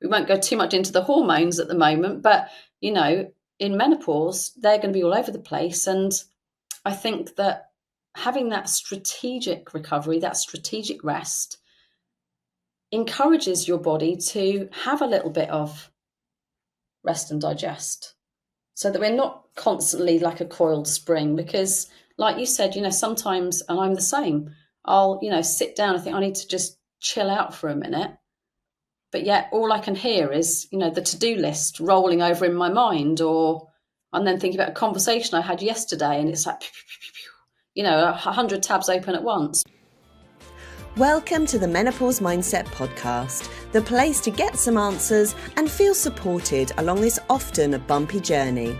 we won't go too much into the hormones at the moment, but, in menopause, they're going to be all over the place. And I think that having that strategic recovery, that strategic rest, encourages your body to have a little bit of rest and digest so that we're not constantly like a coiled spring. Because, like you said, sometimes, and I'm the same, I'll, sit down and think I need to just chill out for a minute. But yet all I can hear is, the to-do list rolling over in my mind, and then thinking about a conversation I had yesterday, and it's like, 100 tabs open at once. Welcome to the Menopause Mindset Podcast, the place to get some answers and feel supported along this often a bumpy journey.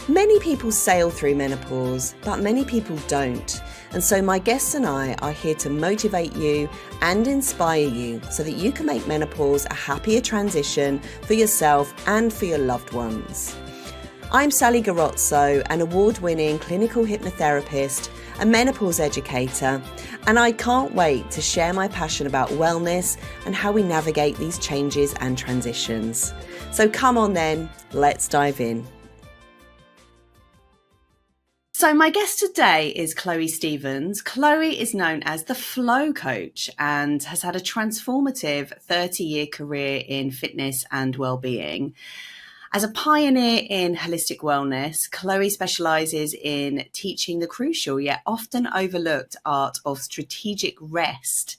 Many people sail through menopause, but many people don't. And so my guests and I are here to motivate you and inspire you so that you can make menopause a happier transition for yourself and for your loved ones. I'm Sally Garozzo, an award-winning clinical hypnotherapist, a menopause educator, and I can't wait to share my passion about wellness and how we navigate these changes and transitions. So come on then, let's dive in. So my guest today is Chloe Stevens. Chloe is known as the Flow Coach and has had a transformative 30-year career in fitness and well-being. As a pioneer in holistic wellness, Chloe specialises in teaching the crucial yet often overlooked art of strategic rest.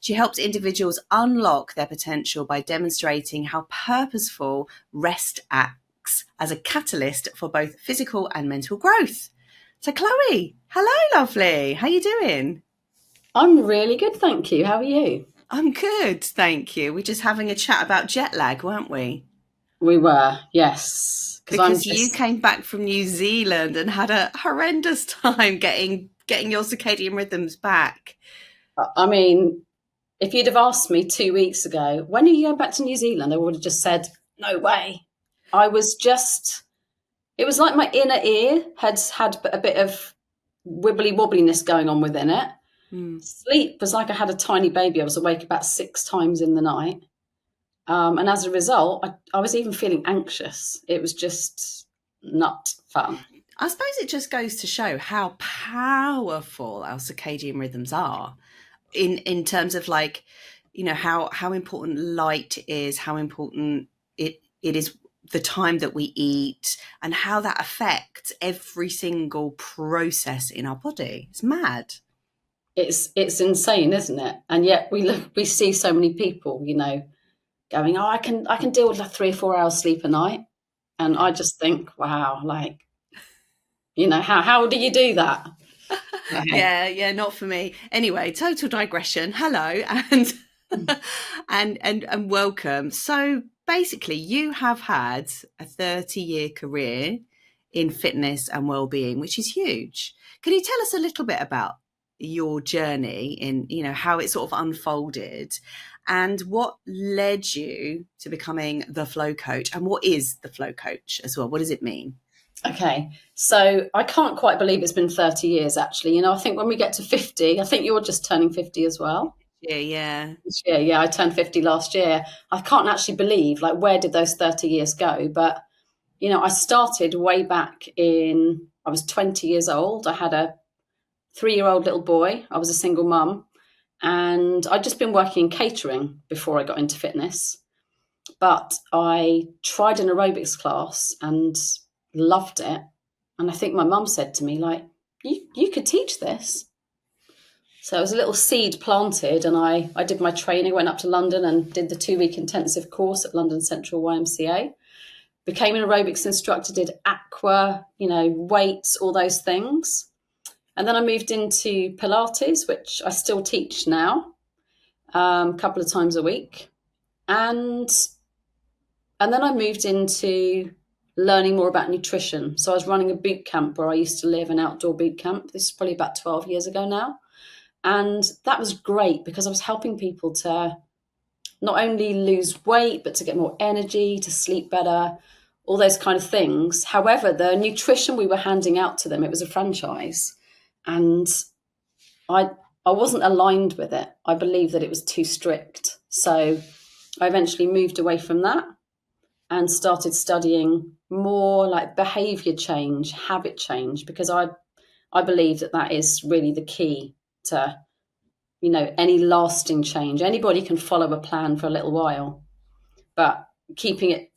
She helps individuals unlock their potential by demonstrating how purposeful rest acts as a catalyst for both physical and mental growth. So Chloe, hello lovely, how are you doing? I'm really good, thank you. How are you? I'm good, thank you. We're just having a chat about jet lag, weren't we? We were, yes. Because you came back from New Zealand and had a horrendous time getting your circadian rhythms back. I mean, if you'd have asked me 2 weeks ago, when are you going back to New Zealand? I would have just said, no way. It was like my inner ear had a bit of wibbly wobbliness going on within it. Sleep was like I had a tiny baby. I was awake about 6 times in the night. And as a result, I was even feeling anxious. It was just not fun. I suppose it just goes to show how powerful our circadian rhythms are in terms of like, how important light is, how important it is the time that we eat and how that affects every single process in our body. It's mad. It's insane, isn't it? And yet we see so many people, going, I can deal with like 3 or 4 hours sleep a night. And I just think, wow, like, how do you do that? Yeah, not for me. Anyway, total digression. Hello and welcome. So basically you have had a 30-year career in fitness and well-being, which is huge. Can you tell us a little bit about your journey in, how it sort of unfolded and what led you to becoming the Flow Coach, and what is the Flow Coach as well? What does it mean? Okay, so I can't quite believe it's been 30 years, actually. I think when we get to 50, I think you're just turning 50 as well. Yeah. Yeah, I turned 50 last year. I can't actually believe, like, where did those 30 years go? But, I started way back I was 20 years old. I had a 3-year-old little boy. I was a single mum. And I'd just been working in catering before I got into fitness. But I tried an aerobics class and loved it. And I think my mum said to me, like, you could teach this. So it was a little seed planted, and I did my training, went up to London and did the 2-week intensive course at London Central YMCA. Became an aerobics instructor, did aqua, weights, all those things. And then I moved into Pilates, which I still teach now, a couple of times a week. And then I moved into learning more about nutrition. So I was running a boot camp where I used to live, an outdoor boot camp. This is probably about 12 years ago now. And that was great because I was helping people to not only lose weight, but to get more energy, to sleep better, all those kind of things. However, the nutrition we were handing out to them, it was a franchise. And I wasn't aligned with it. I believed that it was too strict. So I eventually moved away from that and started studying more like behavior change, habit change, because I believe that that is really the key to, any lasting change. Anybody can follow a plan for a little while, but keep it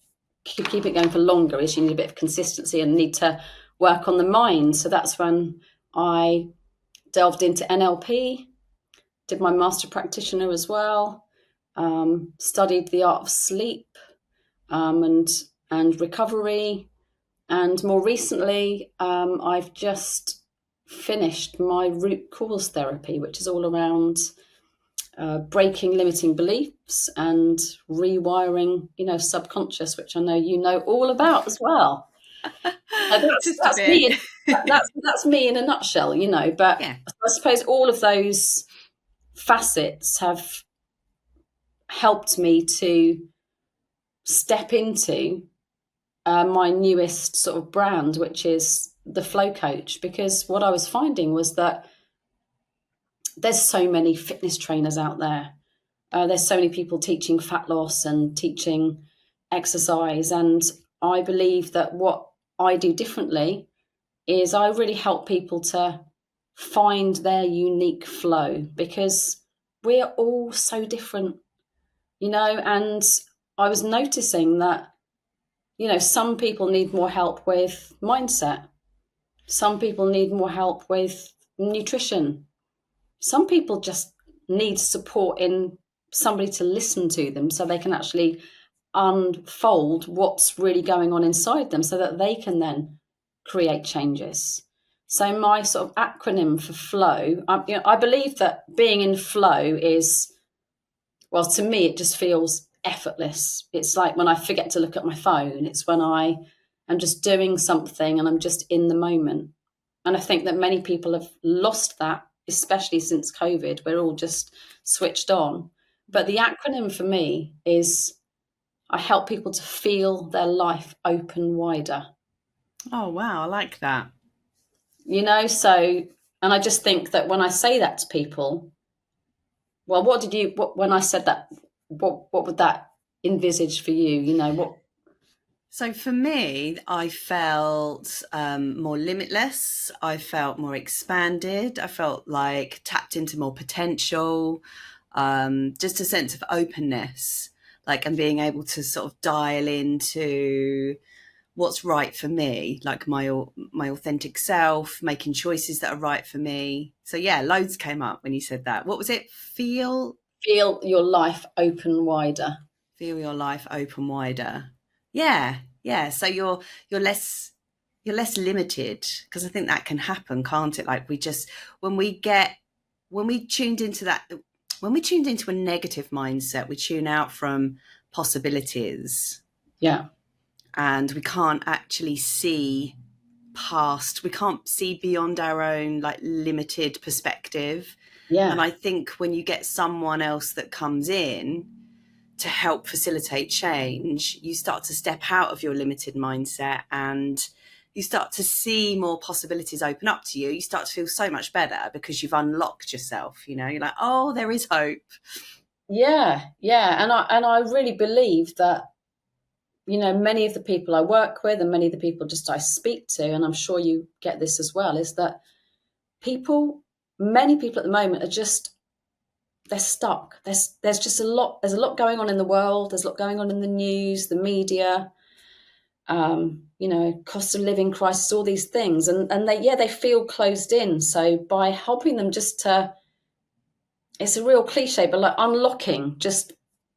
going for longer is you need a bit of consistency and need to work on the mind. So that's when I delved into NLP, did my master practitioner as well, studied the art of sleep, and recovery. And more recently, I've just finished my root cause therapy, which is all around breaking limiting beliefs and rewiring, subconscious, which I know you know all about as well. Just a That's bit. me. That's me in a nutshell, But Yeah. I suppose all of those facets have helped me to step into my newest sort of brand, which is the Flow Coach, because what I was finding was that there's so many fitness trainers out there. There's so many people teaching fat loss and teaching exercise. And I believe that what I do differently is I really help people to find their unique flow, because we're all so different, and I was noticing that, some people need more help with mindset. Some people need more help with nutrition. Some people just need support in somebody to listen to them so they can actually unfold what's really going on inside them so that they can then create changes. So my sort of acronym for flow, I believe that being in flow is, well, to me, it just feels effortless. It's like when I forget to look at my phone. It's when I am just doing something and I'm just in the moment. And I think that many people have lost that, especially since COVID. We're all just switched on. But the acronym for me is I help people to feel their life open wider. Oh, wow. I like that. So, and I just think that when I say that to people, well, when I said that, what would that envisage for you? What? So for me, I felt more limitless. I felt more expanded. I felt like tapped into more potential, just a sense of openness, like, and being able to sort of dial into what's right for me, like my authentic self, making choices that are right for me. So yeah, loads came up when you said that. What was it? Feel Your life open wider. Feel your life open wider. Yeah. So you're less limited, because I think that can happen, can't it? Like when we tuned into a negative mindset, we tune out from possibilities. Yeah. And we can't actually see we can't see beyond our own like limited perspective. Yeah. And I think when you get someone else that comes in to help facilitate change, you start to step out of your limited mindset and you start to see more possibilities open up to you. You start to feel so much better because you've unlocked yourself. You're like, oh, there is hope. Yeah. And I really believe that, many of the people I work with and many of the people just I speak to, and I'm sure you get this as well, is that many people at the moment are just, they're stuck. There's just there's a lot going on in the world. There's a lot going on in the news, the media, cost of living crisis, all these things. And they feel closed in. So by helping them it's a real cliche, but like unlocking, just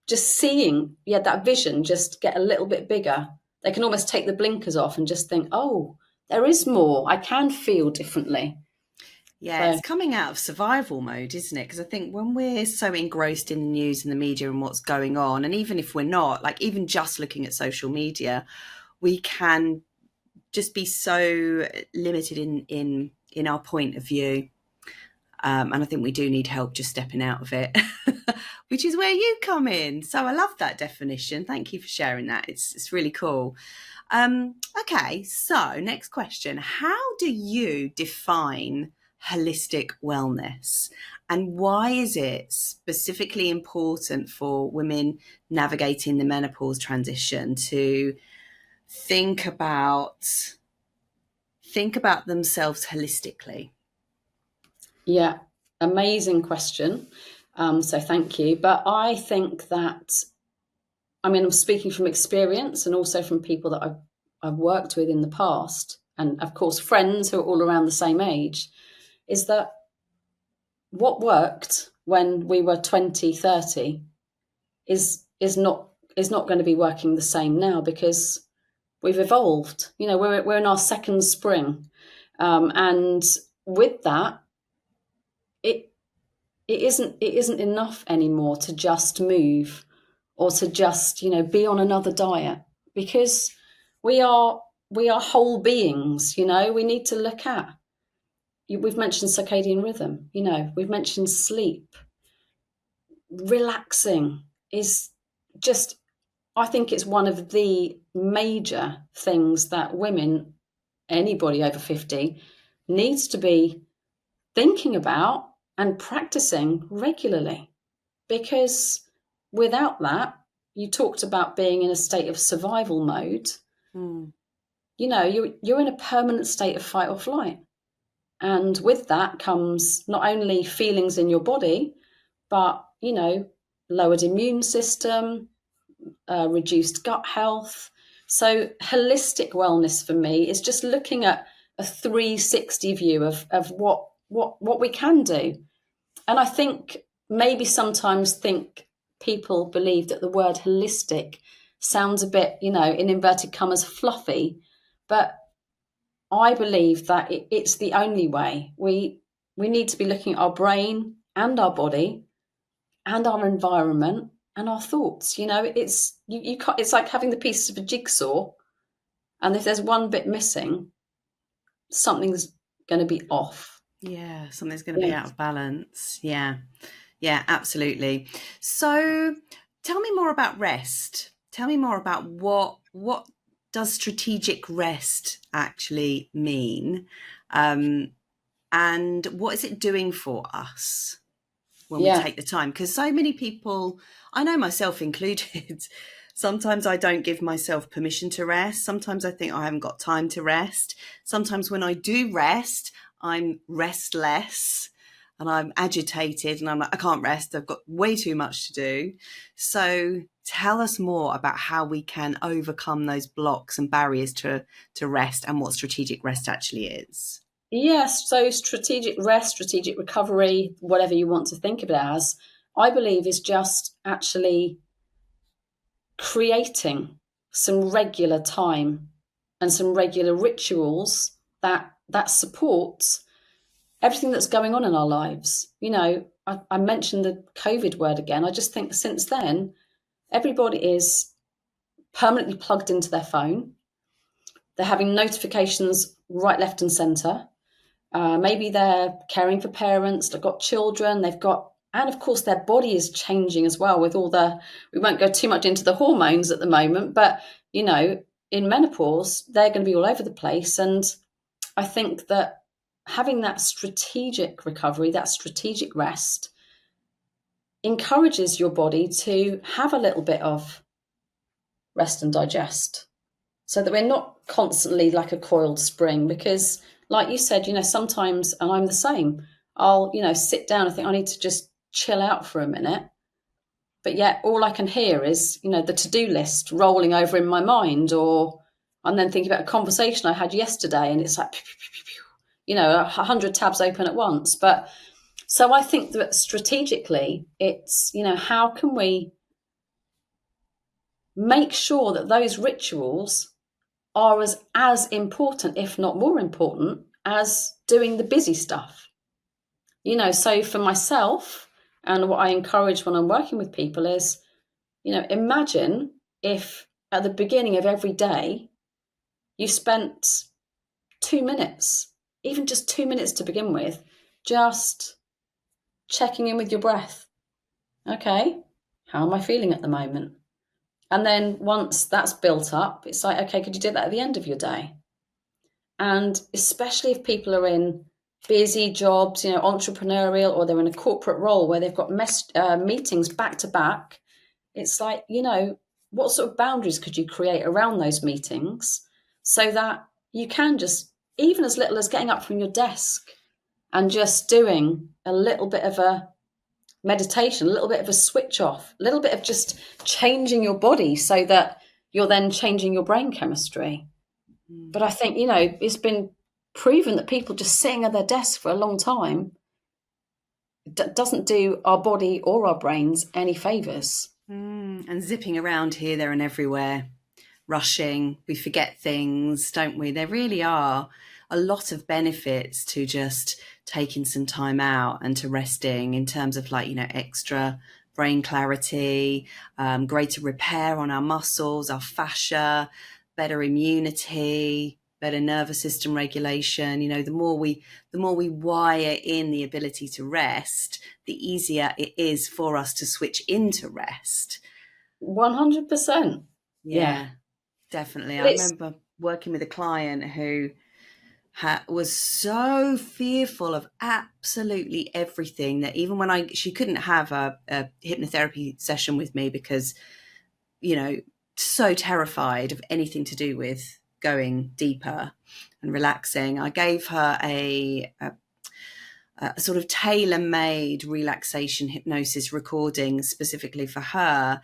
seeing, that vision just get a little bit bigger. They can almost take the blinkers off and just think, oh, there is more. I can feel differently. Yeah, So, it's coming out of survival mode, isn't it? Because I think when we're so engrossed in the news and the media and what's going on, and even if we're not, like even just looking at social media, we can just be so limited in our point of view. And I think we do need help just stepping out of it, which is where you come in. So I love that definition. Thank you for sharing that. It's really cool. Okay, so next question. How do you define holistic wellness? And why is it specifically important for women navigating the menopause transition to think about themselves holistically? Yeah, amazing question. So thank you. But I think that, I mean, I'm speaking from experience and also from people that I've worked with in the past, and of course, friends who are all around the same age, is that what worked when we were 20, 30 is not going to be working the same now, because we've evolved. You know, we're in our second spring, and with that, it it isn't enough anymore to just move or to just, you know, be on another diet, because we are we are whole beings. You know, we need to look at, we've mentioned circadian rhythm, you know, we've mentioned sleep. Relaxing is just, I think it's one of the major things that women, anybody over 50, needs to be thinking about and practicing regularly. Because without that, you talked about being in a state of survival mode. Mm. You know, you're in a permanent state of fight or flight. And with that comes not only feelings in your body, but, you know, lowered immune system, reduced gut health. So holistic wellness for me is just looking at a 360 view of what we can do. And I think maybe sometimes think people believe that the word holistic sounds a bit, you know, in inverted commas, fluffy. But I believe that it's the only way. We need to be looking at our brain and our body and our environment and our thoughts. You know, you can't, it's like having the pieces of a jigsaw, and if there's one bit missing, something's going to be off. Yeah, something's going to be Yeah. out of balance. Yeah. Yeah, absolutely. So tell me more about rest. Tell me more about what does strategic rest actually mean? And what is it doing for us when we Yeah. take the time? Because so many people, I know myself included, sometimes I don't give myself permission to rest. Sometimes I think I haven't got time to rest. Sometimes when I do rest, I'm restless and I'm agitated and I'm like, I can't rest. I've got way too much to do. So tell us more about how we can overcome those blocks and barriers to rest, and what strategic rest actually is. Yes, so strategic rest, strategic recovery, whatever you want to think of it as, I believe is just actually creating some regular time and some regular rituals that supports everything that's going on in our lives. You know, I mentioned the COVID word again. I just think since then, everybody is permanently plugged into their phone. They're having notifications right, left, and centre. Maybe they're caring for parents, they've got children, and of course their body is changing as well with all we won't go too much into the hormones at the moment, but, you know, in menopause, they're going to be all over the place. And I think that having that strategic recovery, that strategic rest, encourages your body to have a little bit of rest and digest, so that we're not constantly like a coiled spring. Because like you said, you know, sometimes, and I'm the same, I'll, you know, sit down and think I need to just chill out for a minute, but yet all I can hear is, you know, the to-do list rolling over in my mind, or I'm then thinking about a conversation I had yesterday and it's like, you know, 100 tabs open at once. But so I think that strategically it's, you know, how can we make sure that those rituals are as important, if not more important, as doing the busy stuff. You know, so for myself, and what I encourage when I'm working with people is, you know, imagine if at the beginning of every day you spent 2 minutes, even just 2 minutes to begin with, just checking in with your breath. Okay, how am I feeling at the moment? And then once that's built up, it's like, okay, could you do that at the end of your day? And especially if people are in busy jobs, entrepreneurial, or they're in a corporate role where they've got meetings back to back. It's like, what sort of boundaries could you create around those meetings so that you can just, even as little as getting up from your desk and just doing a little bit of a meditation, a little bit of a switch off, a little bit of just changing your body so that you're then changing your brain chemistry. But I think, it's been proven that people just sitting at their desk for a long time doesn't do our body or our brains any favors. And zipping around here, there, and everywhere, rushing, we forget things, don't we? There really are a lot of benefits to just taking some time out and to resting, in terms of extra brain clarity, greater repair on our muscles, our fascia, better immunity, better nervous system regulation. The more we wire in the ability to rest, the easier it is for us to switch into rest. 100%. Yeah, definitely. I remember working with a client who was so fearful of absolutely everything that even when she couldn't have a hypnotherapy session with me because, so terrified of anything to do with going deeper and relaxing. I gave her a sort of tailor-made relaxation hypnosis recording specifically for her.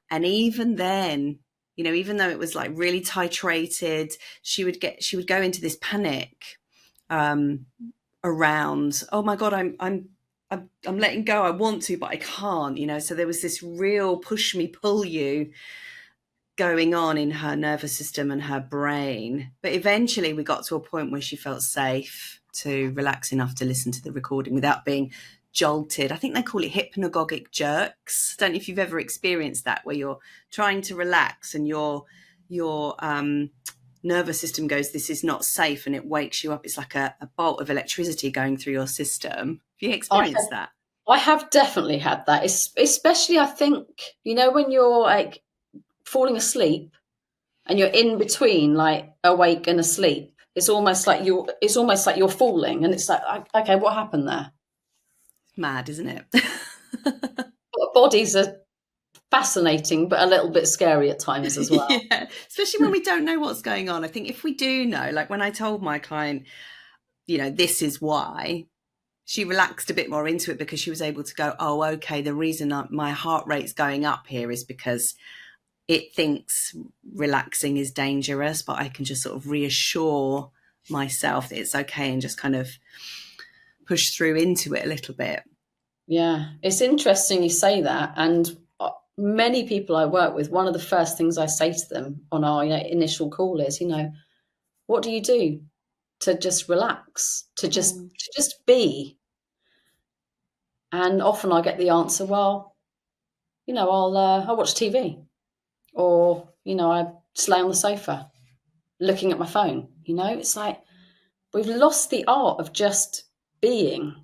And even then, even though it was like really titrated, she would go into this panic around, oh my God, I'm letting go. I want to, but I can't, so there was this real push me, pull you going on in her nervous system and her brain. But eventually we got to a point where she felt safe to relax enough to listen to the recording without being jolted. I think they call it hypnagogic jerks. Don't know if you've ever experienced that, where you're trying to relax and your nervous system goes, this is not safe, and it wakes you up. It's like a bolt of electricity going through your system. Have you experienced that? I have definitely had that, especially I think, when you're like falling asleep and you're in between like awake and asleep. It's almost like you're falling, and it's like, okay, what happened there? Mad, isn't it? Bodies are fascinating, but a little bit scary at times as well. Yeah, especially when we don't know what's going on. I think if we do know, like when I told my client, this is why, she relaxed a bit more into it, because she was able to go, oh, okay, the reason my heart rate's going up here is because it thinks relaxing is dangerous, but I can just sort of reassure myself that it's okay and just kind of push through into it a little bit. Yeah, it's interesting you say that. And many people I work with, one of the first things I say to them on our initial call is, what do you do to just relax, to just be? And often I get the answer, well, I'll watch TV, or I just lay on the sofa looking at my phone. It's like we've lost the art of just being.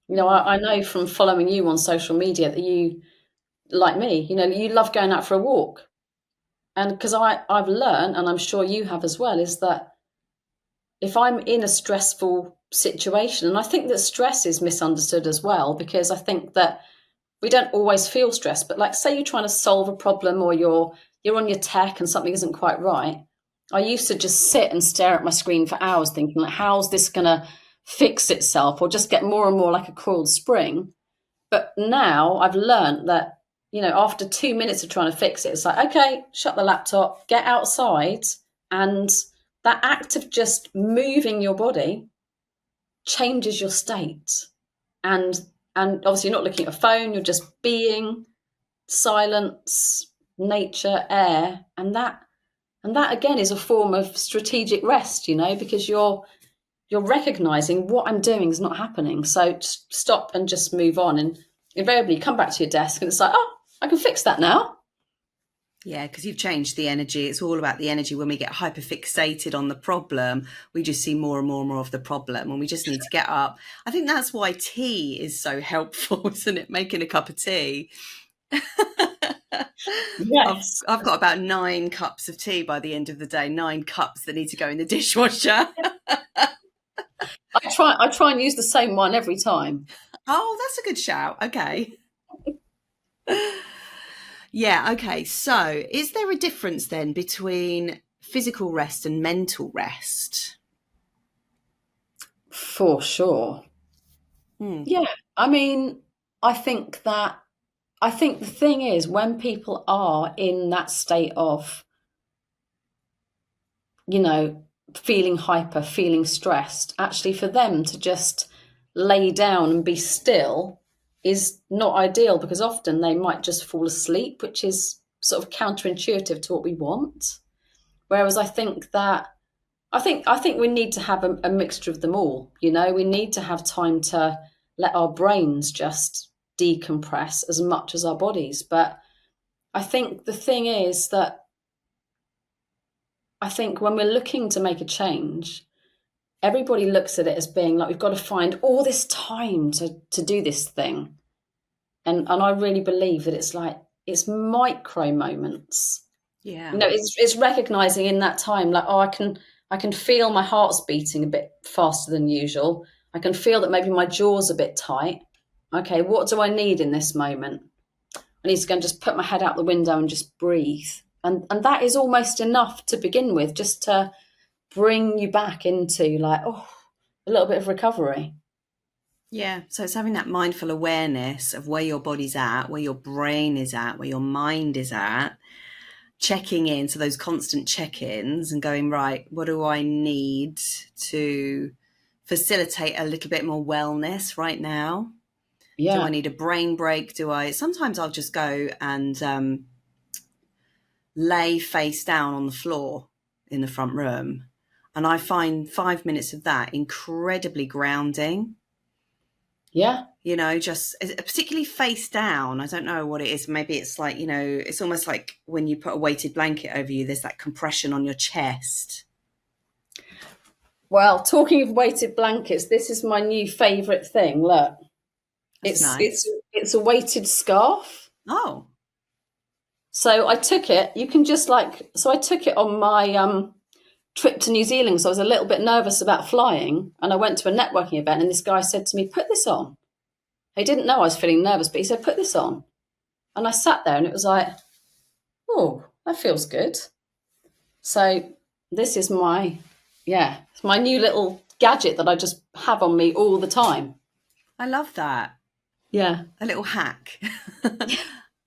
I know from following you on social media that you, like me, you love going out for a walk. And because I've learned, and I'm sure you have as well, is that if I'm in a stressful situation, and I think that stress is misunderstood as well, because I think that we don't always feel stressed, but like say you're trying to solve a problem, or you're on your tech and something isn't quite right. I used to just sit and stare at my screen for hours thinking, like, how's this going to fix itself, or just get more and more like a coiled spring. But now I've learned that, after 2 minutes of trying to fix it, it's like, okay, shut the laptop, get outside. And that act of just moving your body changes your state. And obviously you're not looking at a phone, you're just being, silence, nature, air. And that again is a form of strategic rest, because you're recognizing what I'm doing is not happening. So stop and just move on. And invariably you come back to your desk and it's like, oh, I can fix that now. Yeah, because you've changed the energy. It's all about the energy. When we get hyperfixated on the problem, we just see more and more and more of the problem, and we just need to get up. I think that's why tea is so helpful, isn't it? Making a cup of tea. Yes. I've got about 9 cups of tea by the end of the day, 9 cups that need to go in the dishwasher. I try and use the same one every time. Oh, that's a good shout. Okay. Yeah, okay. So, is there a difference then between physical rest and mental rest? For sure. Hmm. Yeah. I mean, I think that I think the thing is when people are in that state of, you know, feeling hyper, feeling stressed, actually for them to just lay down and be still is not ideal because often they might just fall asleep, which is sort of counterintuitive to what we want. Whereas I think we need to have a mixture of them all. You know, we need to have time to let our brains just decompress as much as our bodies. But I think the thing is that I think when we're looking to make a change, everybody looks at it as being like we've got to find all this time to do this thing. And I really believe that it's like it's micro moments. Yeah. You know, it's recognizing in that time, like, oh, I can feel my heart's beating a bit faster than usual. I can feel that maybe my jaw's a bit tight. Okay, what do I need in this moment? I need to go and just put my head out the window and just breathe. And that is almost enough to begin with, just to bring you back into like, oh, a little bit of recovery. Yeah. So it's having that mindful awareness of where your body's at, where your brain is at, where your mind is at, checking in. So those constant check ins and going, right, what do I need to facilitate a little bit more wellness right now? Do I Yeah, need a brain break? Sometimes I'll just go and lay face down on the floor in the front room. And I find 5 minutes of that incredibly grounding. yeah, You know, just particularly face down. I don't know what it is. Maybe it's like, you know, it's almost like when you put a weighted blanket over you, there's that compression on your chest. well, talking of weighted blankets, this is my new favorite thing. Look, That's it's it's nice. it's a weighted scarf. Oh, So I took it. You can just like so I took it on my trip to New Zealand. So I was a little bit nervous about flying, and I went to a networking event, and this guy said to me, "Put this on." He didn't know I was feeling nervous, but he said, "Put this on," and I sat there, and it was like, "Oh, that feels good." So this is it's my new little gadget that I just have on me all the time. I love that. Yeah, A little hack. A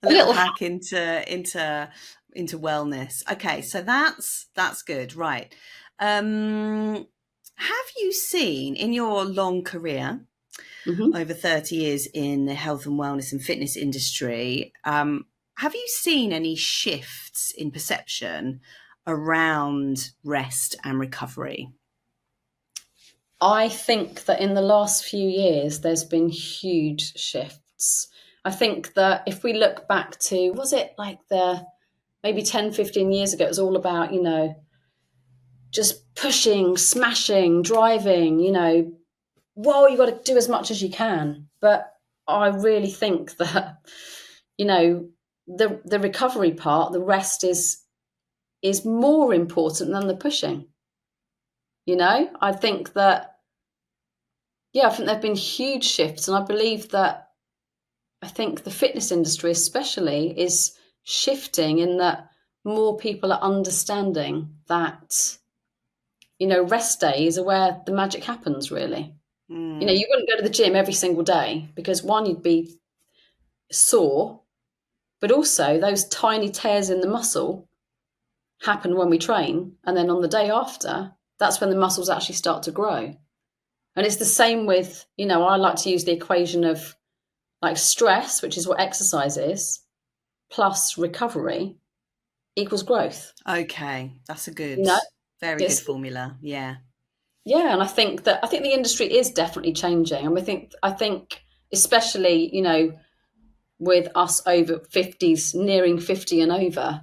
a little little. hack into wellness. Okay, so that's good, right? Have you seen in your long career, Mhm. over 30 years in the health and wellness and fitness industry, have you seen any shifts in perception around rest and recovery? I think that in the last few years, there's been huge shifts. I think that if we look back to, was it like the maybe 10, 15 years ago, it was all about, just pushing, smashing, driving, whoa, you got to do as much as you can. But I really think that, you know, the recovery part, the rest is more important than the pushing. I think that I think there have been huge shifts, and I believe that I think the fitness industry, especially, is shifting in that more people are understanding that rest days are where the magic happens. Really, Mm, you wouldn't go to the gym every single day because one, you'd be sore, but also those tiny tears in the muscle happen when we train, and then on the day after, that's when the muscles actually start to grow. And it's the same with I like to use the equation of like stress, which is what exercise is, plus recovery equals growth. okay, that's a You know, very good it's formula. Yeah. yeah, and I think the industry is definitely changing, and I think especially with us over 50s, nearing 50 and over,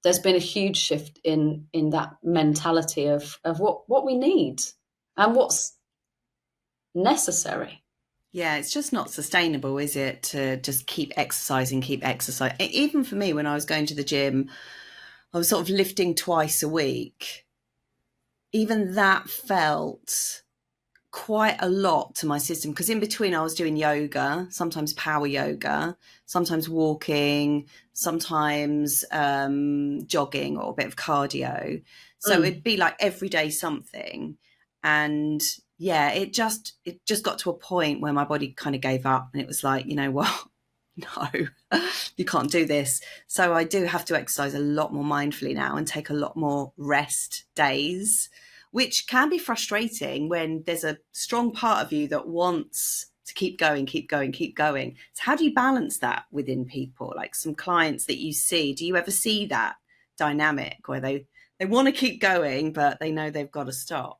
there's been a huge shift in that mentality of what we need and what's necessary. Yeah, it's just not sustainable, is it, to just keep exercising, keep exercise. Even for me, when I was going to the gym, I was sort of lifting twice a week. Even that felt quite a lot to my system, because in between I was doing yoga, sometimes power yoga, sometimes walking, sometimes jogging or a bit of cardio. So it'd be like every day something. And yeah, it just got to a point where my body kind of gave up, and it was like, you know what? No, you can't do this. So I do have to exercise a lot more mindfully now and take a lot more rest days, which can be frustrating when there's a strong part of you that wants to keep going, keep going, keep going. So how do you balance that within people? Like some clients that you see, do you ever see that dynamic where they want to keep going, but they know they've got to stop?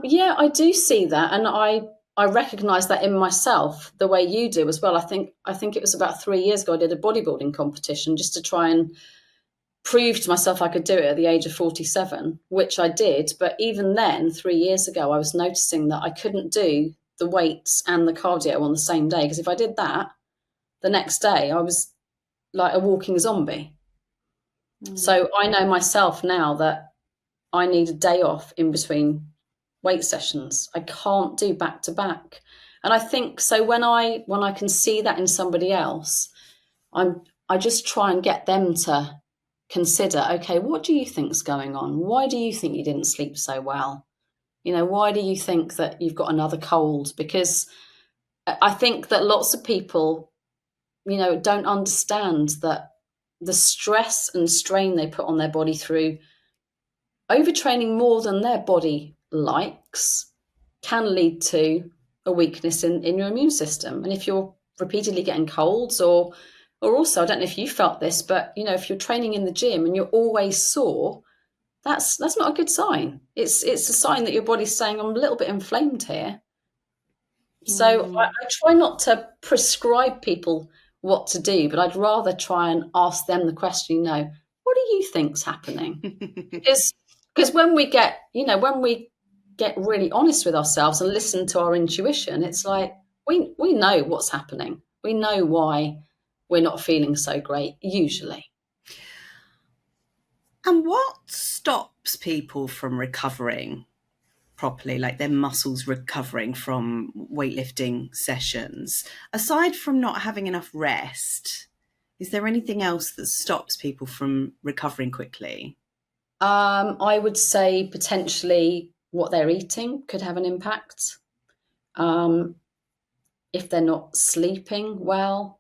Yeah, I do see that, and I recognise that in myself the way you do as well. I think it was about 3 years ago I did a bodybuilding competition just to try and prove to myself I could do it at the age of 47, which I did. But even then, 3 years ago, I was noticing that I couldn't do the weights and the cardio on the same day, because if I did that, the next day I was like a walking zombie. So I know myself now that I need a day off in between weight sessions. I can't do back to back. And I think so when I can see that in somebody else, I just try and get them to consider, okay, what do you think's going on? Why do you think you didn't sleep so well? You know, why do you think that you've got another cold? Because I think that lots of people, you know, don't understand that the stress and strain they put on their body through overtraining more than their body likes can lead to a weakness in your immune system. And if you're repeatedly getting colds, or also, I don't know if you felt this, but you know, if you're training in the gym and you're always sore, that's not a good sign. It's a sign that your body's saying, I'm a little bit inflamed here. So I try not to prescribe people what to do, but I'd rather try and ask them the question, you know, what do you think's happening? Because when we get, you know, when we get really honest with ourselves and listen to our intuition, it's like we know what's happening. We know why we're not feeling so great, usually. And what stops people from recovering properly, like their muscles recovering from weightlifting sessions? Aside from not having enough rest, is there anything else that stops people from recovering quickly? I would say potentially what they're eating could have an impact. If they're not sleeping well,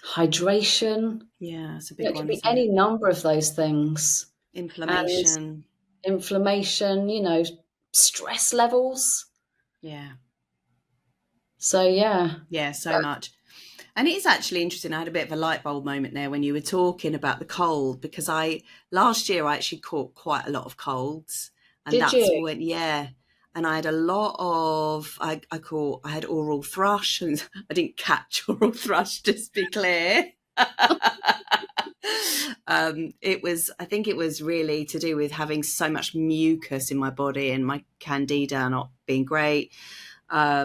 hydration. Yeah, it's a You know, big it could one, be isn't any it? number of those things. Inflammation. And inflammation, you know, stress levels. Yeah. So yeah. Yeah, so much. And it is actually interesting. I had a bit of a light bulb moment there when you were talking about the cold, because last year I actually caught quite a lot of colds, and Did that's you? when, yeah. And I had a lot I had oral thrush, and I didn't catch oral thrush, just to be clear. I think it was really to do with having so much mucus in my body and my candida not being great. I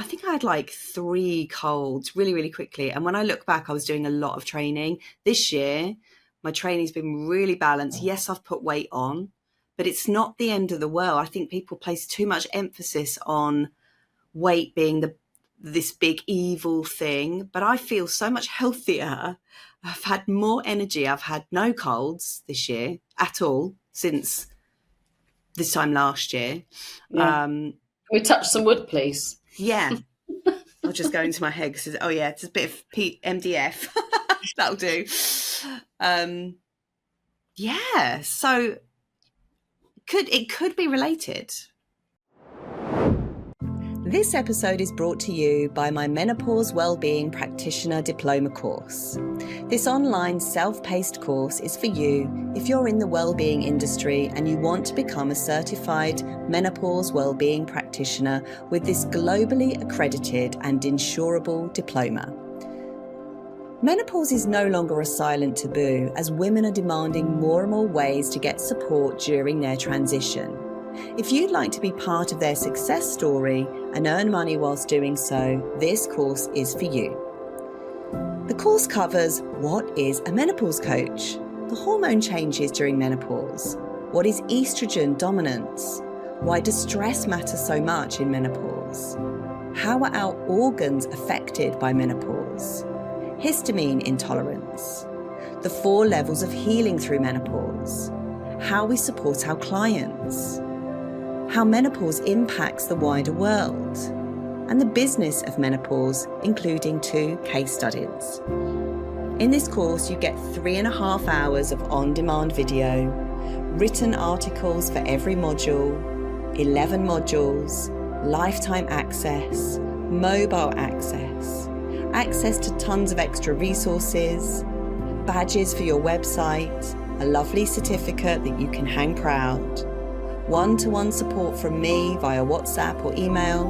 think I had like 3 colds really, really quickly. And when I look back, I was doing a lot of training. This year, my training's been really balanced. Yes, I've put weight on, but it's not the end of the world. I think people place too much emphasis on weight being this big evil thing, but I feel so much healthier. I've had more energy. I've had no colds this year at all since this time last year. Yeah. Can we touch some wood, please? Yeah. I'll just go into my head because, oh yeah, it's a bit of MDF. That'll do. Yeah, so it could be related. This episode is brought to you by my Menopause Wellbeing Practitioner Diploma course. This online self-paced course is for you if you're in the wellbeing industry and you want to become a certified menopause wellbeing practitioner with this globally accredited and insurable diploma. Menopause is no longer a silent taboo, as women are demanding more and more ways to get support during their transition. If you'd like to be part of their success story and earn money whilst doing so, this course is for you. The course covers what is a menopause coach, the hormone changes during menopause, What is estrogen dominance? Why does stress matter so much in menopause? How are our organs affected by menopause? Histamine intolerance. The 4 levels of healing through menopause. How we support our clients. How menopause impacts the wider world. And the business of menopause, including 2 case studies. In this course, you get 3.5 hours of on-demand video, written articles for every module, 11 modules, lifetime access, mobile access, access to tons of extra resources, badges for your website, a lovely certificate that you can hang proud, one-to-one support from me via WhatsApp or email,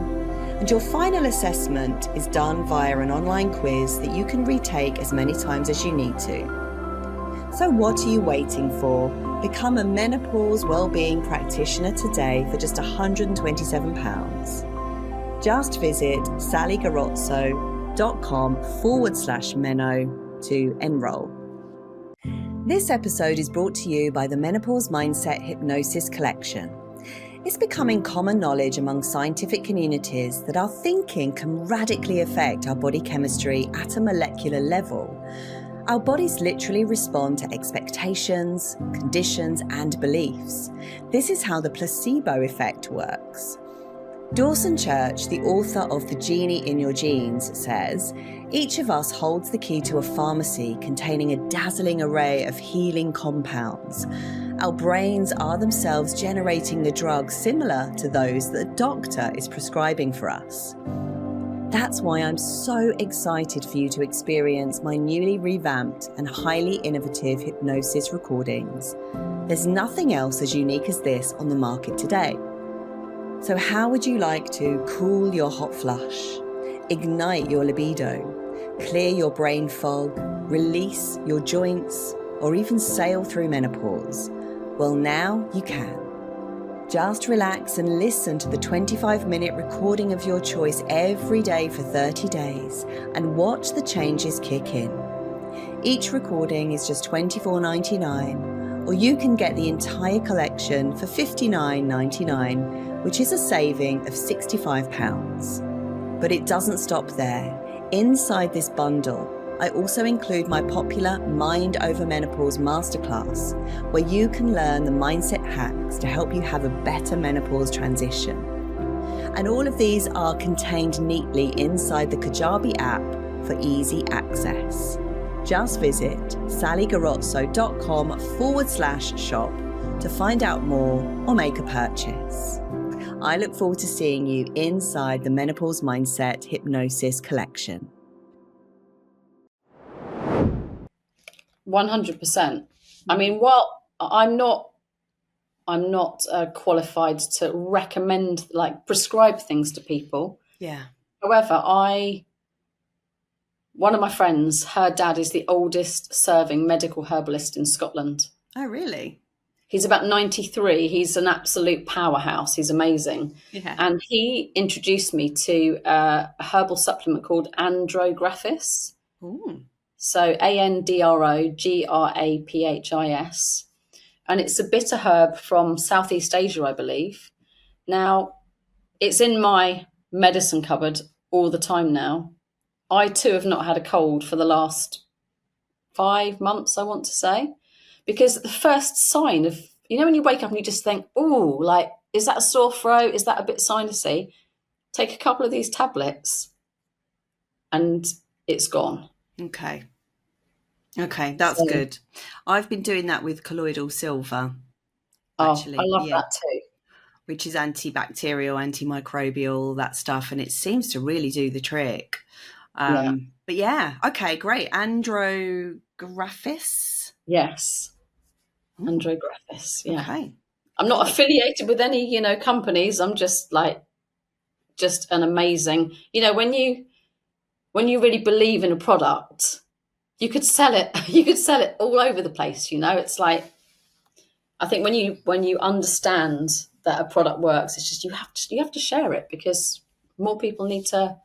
and your final assessment is done via an online quiz that you can retake as many times as you need to. So what are you waiting for? Become a menopause wellbeing practitioner today for just £127. Just visit sallygarozzo.com/meno to enroll. This episode is brought to you by the Menopause Mindset Hypnosis Collection. It's becoming common knowledge among scientific communities that our thinking can radically affect our body chemistry at a molecular level. Our bodies literally respond to expectations, conditions, and beliefs. This is how the placebo effect works. Dawson Church, the author of The Genie in Your Genes, says, each of us holds the key to a pharmacy containing a dazzling array of healing compounds. Our brains are themselves generating the drugs similar to those that a doctor is prescribing for us. That's why I'm so excited for you to experience my newly revamped and highly innovative hypnosis recordings. There's nothing else as unique as this on the market today. So how would you like to cool your hot flush, ignite your libido, clear your brain fog, release your joints, or even sail through menopause? Well, now you can. Just relax and listen to the 25-minute recording of your choice every day for 30 days and watch the changes kick in. Each recording is just $24.99, or you can get the entire collection for $59.99, which is a saving of £65. But it doesn't stop there. Inside this bundle, I also include my popular Mind Over Menopause Masterclass, where you can learn the mindset hacks to help you have a better menopause transition. And all of these are contained neatly inside the Kajabi app for easy access. Just visit sallygarozzo.com/shop to find out more or make a purchase. I look forward to seeing you inside the Menopause Mindset Hypnosis Collection. 100%. I mean, well, I'm not qualified to recommend, like, prescribe things to people. Yeah. However, one of my friends, her dad is the oldest serving medical herbalist in Scotland. Oh, really? He's about 93. He's an absolute powerhouse. He's amazing. Yeah. And he introduced me to a herbal supplement called Andrographis. Ooh. So Andrographis. And it's a bitter herb from Southeast Asia, I believe. Now, it's in my medicine cupboard all the time now. I too have not had a cold for the last 5 months, I want to say. Because the first sign of, when you wake up and you just think, oh, like, is that a sore throat? Is that a bit sinusy? Take a couple of these tablets and it's gone. Okay, that's good. I've been doing that with colloidal silver, actually. Oh, I love that too. Which is antibacterial, antimicrobial, that stuff, and it seems to really do the trick. But yeah, okay, great. Andrographis? Yes. Andrographis, yeah. Okay. I'm not affiliated with any, companies. I'm just an amazing, when you really believe in a product, you could sell it. You could sell it all over the place. It's like, I think when you understand that a product works, it's just you have to share it, because more people need to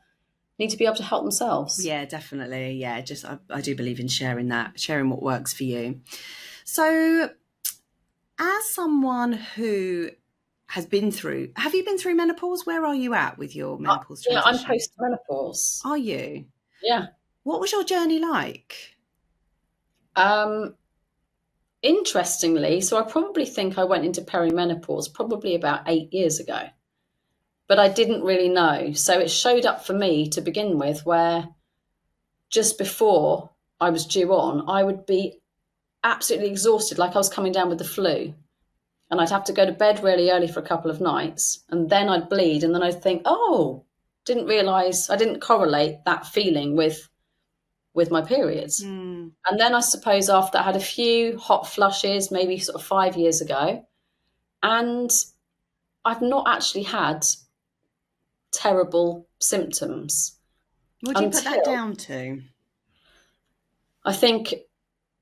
be able to help themselves. Yeah, definitely. Yeah, I do believe in sharing what works for you. So As someone who has been through, have you been through menopause? Where are you at with your menopause Yeah, I'm transition? post-menopause. Are you? Yeah. What was your journey like? Um, Interestingly, so I probably think I went into perimenopause probably about 8 years ago, but I didn't really know. So it showed up for me to begin with, where just before I was due on, I would be absolutely exhausted, like I was coming down with the flu. And I'd have to go to bed really early for a couple of nights, and then I'd bleed, and then I'd think, oh, didn't realize, I didn't correlate that feeling with my periods. Mm. And then I suppose after I had a few hot flushes, maybe sort of 5 years ago, and I've not actually had terrible symptoms What do you put that until down to? I think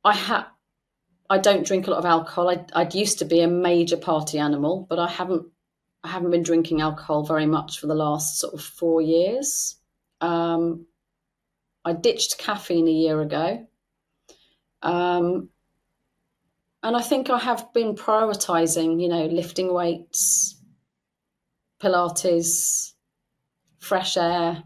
I had. I don't drink a lot of alcohol. I'd used to be a major party animal, but I haven't been drinking alcohol very much for the last sort of 4 years. Um, I ditched caffeine a year ago. Um, and I think I have been prioritizing, lifting weights, Pilates, fresh air,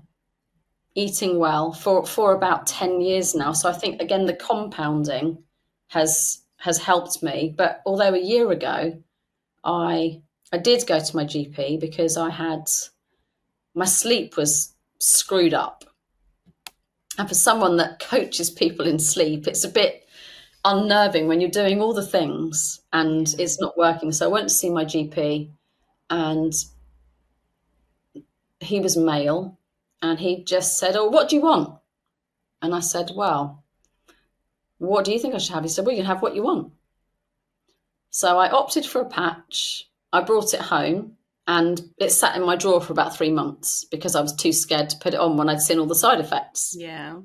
eating well for about 10 years now. So I think again the compounding has helped me. But although a year ago I did go to my GP because my sleep was screwed up. And for someone that coaches people in sleep, it's a bit unnerving when you're doing all the things and it's not working. So I went to see my GP, and he was male, and he just said, "Oh, what do you want?" And I said, "Well, what do you think I should have?" He said, "Well, you can have what you want." So I opted for a patch. I brought it home, and it sat in my drawer for about 3 months because I was too scared to put it on when I'd seen all the side effects. Yeah.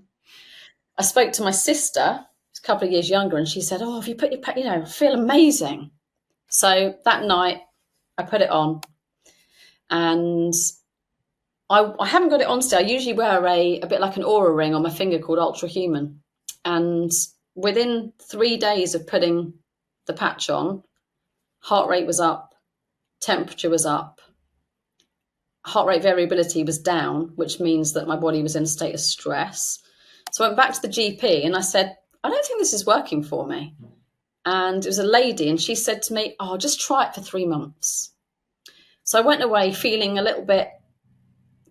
I spoke to my sister, who's a couple of years younger, and she said, "Oh, have you put your patch? I feel amazing." So that night I put it on, and I haven't got it on still. I usually wear a bit like an aura ring on my finger called Ultra Human. And within 3 days of putting the patch on, heart rate was up, temperature was up, heart rate variability was down, which means that my body was in a state of stress. So I went back to the GP and I said, "I don't think this is working for me." And it was a lady, and she said to me, "Oh, just try it for 3 months." So I went away feeling a little bit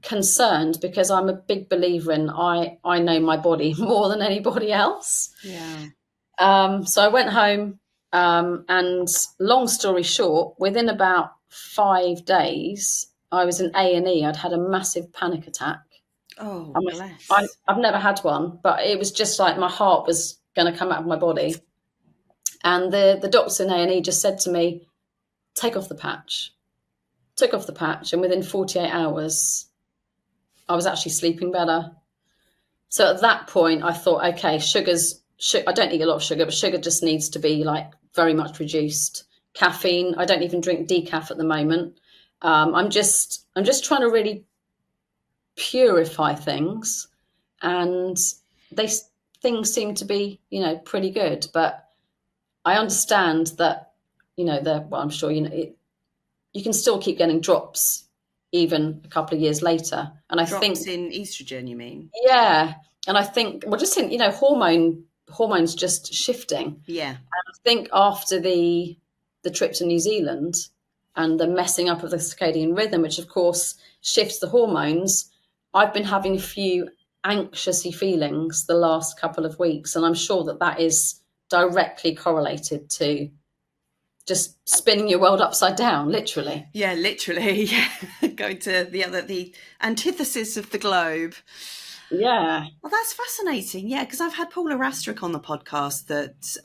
concerned because I'm a big believer in I know my body more than anybody else. Yeah. So I went home, and long story short, within about 5 days, I was in A&E. I'd had a massive panic attack. Oh, bless. I've never had one, but it was just like my heart was going to come out of my body. And the doctor in A&E just said to me, "Take off the patch." Took off the patch, and within 48 hours, I was actually sleeping better. So at that point, I thought, okay, I don't eat a lot of sugar, but sugar just needs to be like very much reduced. Caffeine, I don't even drink decaf at the moment. I'm just trying to really purify things, and they things seem to be, pretty good. But I understand that, well, I'm sure you can still keep getting drops even a couple of years later. And I Drops think, in estrogen, you mean? yeah, and I think, well, just in, hormones just shifting. Yeah. I think after the trip to New Zealand and the messing up of the circadian rhythm, which of course shifts the hormones, I've been having a few anxiousy feelings the last couple of weeks, and I'm sure that is directly correlated to just spinning your world upside down, literally. Yeah, literally. Yeah. Going to the antithesis of the globe. Yeah. Well, that's fascinating. Yeah, because I've had Paula Rastrick on the podcast that,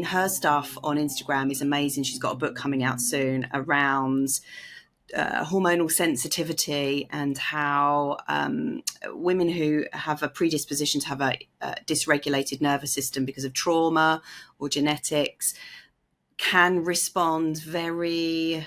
her stuff on Instagram is amazing. She's got a book coming out soon around hormonal sensitivity and how women who have a predisposition to have a dysregulated nervous system because of trauma or genetics can respond very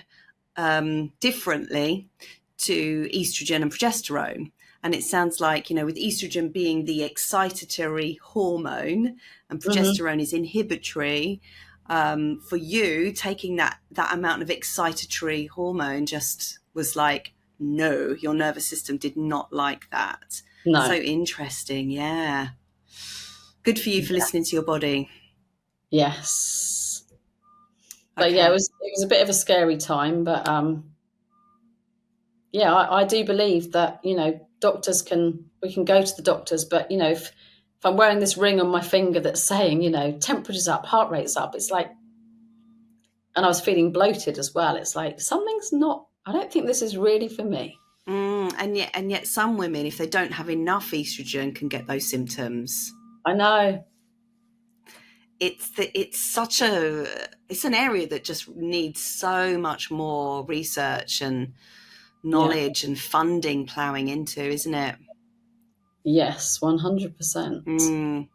differently to estrogen and progesterone. And it sounds like, with estrogen being the excitatory hormone and progesterone is inhibitory, for you, taking that amount of excitatory hormone just was like, no, your nervous system did not like that. So No. interesting. Yeah. Good for you for listening to your body. Yes. But yeah, Okay. it was a bit of a scary time, but yeah, I do believe that, we can go to the doctors, but if I'm wearing this ring on my finger that's saying, temperature's up, heart rate's up, it's like, and I was feeling bloated as well. It's like, something's not, I don't think this is really for me. And yet some women, if they don't have enough estrogen, can get those symptoms. I know. It's an area that just needs so much more research and Yeah. knowledge and funding plowing into, isn't it? Yes, 100%.